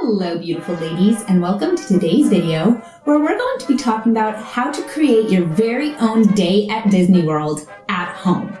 Hello beautiful ladies, and welcome to today's video where we're going to be talking about how to create your very own day at Disney World at home.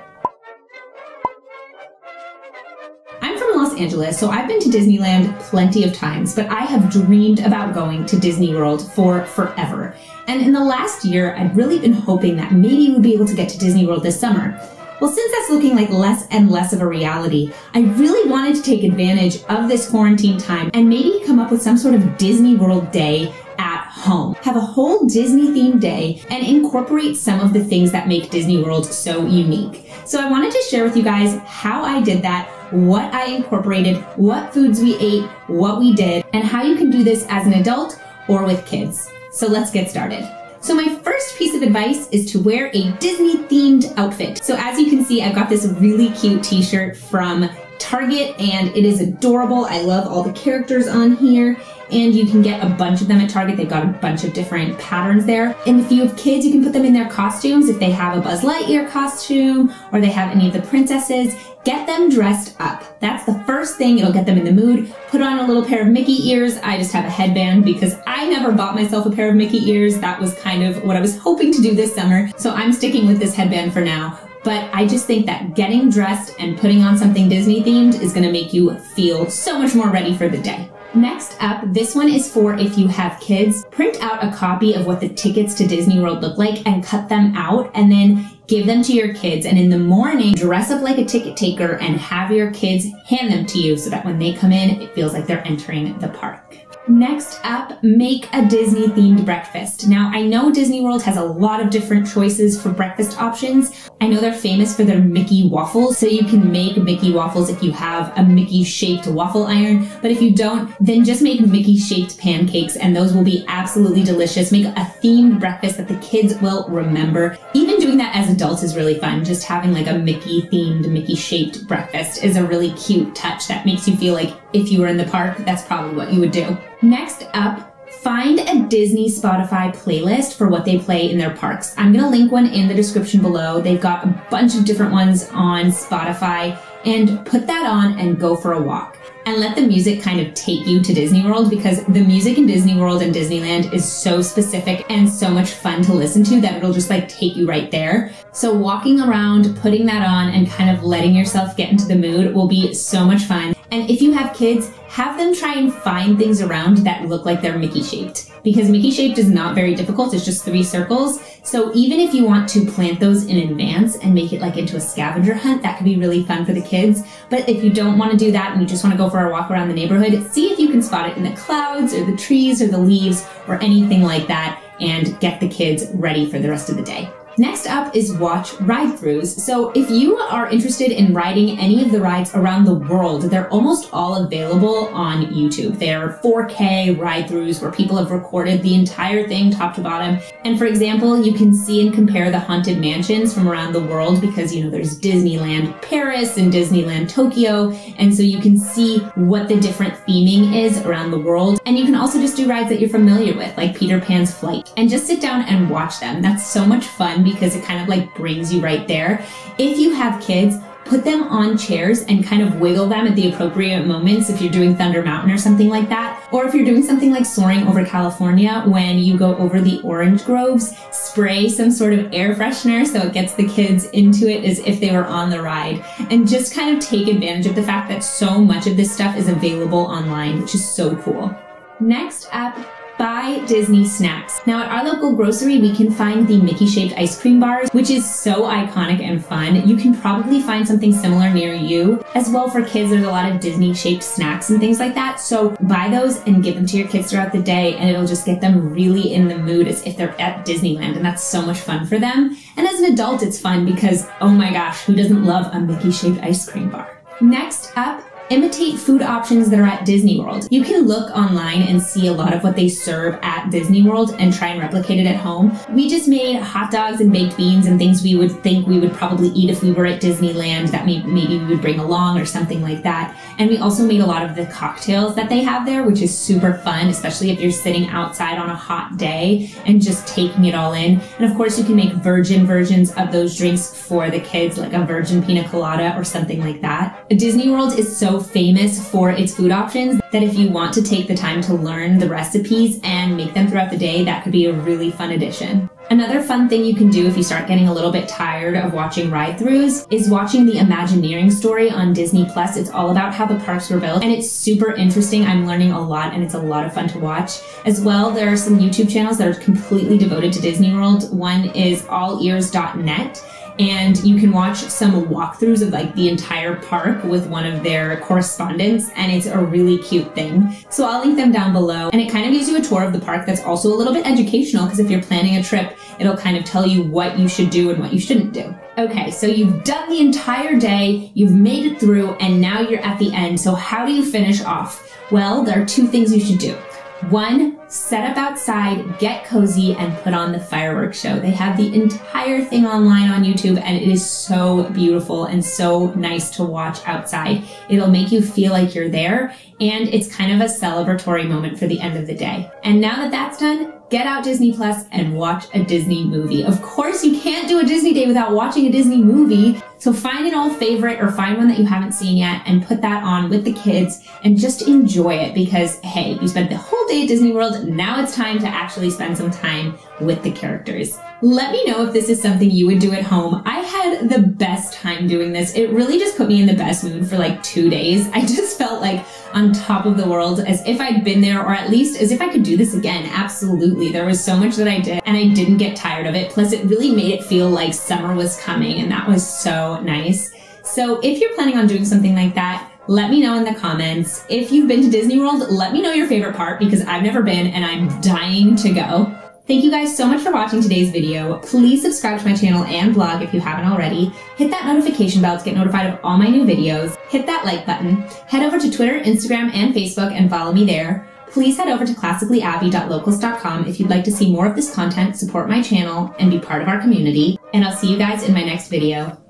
I'm from Los Angeles, so I've been to Disneyland plenty of times, but I have dreamed about going to Disney World for forever. And in the last year, I've really been hoping that maybe we'll be able to get to Disney World this summer. Well, since that's looking like less and less of a reality, I really wanted to take advantage of this quarantine time and maybe come up with some sort of Disney World day at home. Have a whole Disney-themed day and incorporate some of the things that make Disney World so unique. So I wanted to share with you guys how I did that, what I incorporated, what foods we ate, what we did, and how you can do this as an adult or with kids. So let's get started. So my first piece of advice is to wear a Disney-themed outfit. So as you can see, I've got this really cute t-shirt from Target and it is adorable. I love all the characters on here, and you can get a bunch of them at Target. They've got a bunch of different patterns there. And if you have kids, you can put them in their costumes. If they have a Buzz Lightyear costume or they have any of the princesses, get them dressed up. That's the first thing. It'll get them in the mood. Put on a little pair of Mickey ears. I just have a headband because I never bought myself a pair of Mickey ears. That was kind of what I was hoping to do this summer. So I'm sticking with this headband for now. But I just think that getting dressed and putting on something Disney themed is going to make you feel so much more ready for the day. Next up, this one is for if you have kids. Print out a copy of what the tickets to Disney World look like and cut them out and then give them to your kids. And in the morning, dress up like a ticket taker and have your kids hand them to you so that when they come in, it feels like they're entering the park. Next up, make a Disney-themed breakfast. Now, I know Disney World has a lot of different choices for breakfast options. I know they're famous for their Mickey waffles, so you can make Mickey waffles if you have a Mickey-shaped waffle iron. But if you don't, then just make Mickey-shaped pancakes, and those will be absolutely delicious. Make a themed breakfast that the kids will remember. Even doing that as adults is really fun. Just having like a Mickey-themed, Mickey-shaped breakfast is a really cute touch that makes you feel like if you were in the park, that's probably what you would do. Next up, find a Disney Spotify playlist for what they play in their parks. I'm going to link one in the description below. They've got a bunch of different ones on Spotify, and put that on and go for a walk. And let the music kind of take you to Disney World, because the music in Disney World and Disneyland is so specific and so much fun to listen to that it'll just like take you right there. So walking around, putting that on and kind of letting yourself get into the mood will be so much fun. And if you have kids, have them try and find things around that look like they're Mickey shaped, because Mickey shaped is not very difficult. It's just 3 circles. So even if you want to plant those in advance and make it like into a scavenger hunt, that could be really fun for the kids. But if you don't want to do that and you just want to go for a walk around the neighborhood, see if you can spot it in the clouds or the trees or the leaves or anything like that, and get the kids ready for the rest of the day. Next up is watch ride-throughs. So if you are interested in riding any of the rides around the world, they're almost all available on YouTube. They're 4K ride-throughs where people have recorded the entire thing top to bottom. And for example, you can see and compare the haunted mansions from around the world because, you know, there's Disneyland Paris and Disneyland Tokyo. And so you can see what the different theming is around the world. And you can also just do rides that you're familiar with, like Peter Pan's Flight, and just sit down and watch them. That's so much fun, because it kind of like brings you right there. If you have kids, put them on chairs and kind of wiggle them at the appropriate moments if you're doing Thunder Mountain or something like that. Or if you're doing something like Soaring over California, when you go over the orange groves, spray some sort of air freshener so it gets the kids into it as if they were on the ride. And just kind of take advantage of the fact that so much of this stuff is available online, which is so cool. Next up, buy Disney snacks. Now at our local grocery, we can find the Mickey-shaped ice cream bars, which is so iconic and fun. You can probably find something similar near you. As well, for kids, there's a lot of Disney-shaped snacks and things like that. So buy those and give them to your kids throughout the day, and it'll just get them really in the mood as if they're at Disneyland, and that's so much fun for them. And as an adult, it's fun because, oh my gosh, who doesn't love a Mickey-shaped ice cream bar? Next up, imitate food options that are at Disney World. You can look online and see a lot of what they serve at Disney World and try and replicate it at home. We just made hot dogs and baked beans and things we would think we would probably eat if we were at Disneyland that maybe we would bring along or something like that. And we also made a lot of the cocktails that they have there, which is super fun, especially if you're sitting outside on a hot day and just taking it all in. And of course, you can make virgin versions of those drinks for the kids, like a virgin pina colada or something like that. Disney World is so famous for its food options that if you want to take the time to learn the recipes and make them throughout the day, that could be a really fun addition. Another fun thing you can do if you start getting a little bit tired of watching ride-throughs is watching the Imagineering story on Disney+. It's all about how the parks were built, and it's super interesting. I'm learning a lot, and it's a lot of fun to watch. As well, there are some YouTube channels that are completely devoted to Disney World. One is allears.net. And you can watch some walkthroughs of like the entire park with one of their correspondents, and it's a really cute thing. So I'll link them down below, and it kind of gives you a tour of the park that's also a little bit educational, because if you're planning a trip, it'll kind of tell you what you should do and what you shouldn't do. Okay, so you've done the entire day, you've made it through, and now you're at the end. So how do you finish off? Well, there are two things you should do. One, set up outside, get cozy, and put on the fireworks show. They have the entire thing online on YouTube, and it is so beautiful and so nice to watch outside. It'll make you feel like you're there, and it's kind of a celebratory moment for the end of the day. And now that that's done, get out Disney Plus and watch a Disney movie. Of course, you can't do a Disney day without watching a Disney movie. So find an old favorite or find one that you haven't seen yet and put that on with the kids and just enjoy it, because hey, you spent the whole day at Disney World. Now it's time to actually spend some time with the characters. Let me know if this is something you would do at home. I had the best time doing this. It really just put me in the best mood for like 2 days. I just felt like on top of the world, as if I'd been there, or at least as if I could do this again. Absolutely. There was so much that I did, and I didn't get tired of it. Plus, it really made it feel like summer was coming, and that was so nice. So if you're planning on doing something like that, let me know in the comments. If you've been to Disney World, let me know your favorite part, because I've never been and I'm dying to go. Thank you guys so much for watching today's video. Please subscribe to my channel and blog if you haven't already. Hit that notification bell to get notified of all my new videos. Hit that like button. Head over to Twitter, Instagram, and Facebook and follow me there. Please head over to classicallyabbey.locals.com if you'd like to see more of this content, support my channel, and be part of our community. And I'll see you guys in my next video.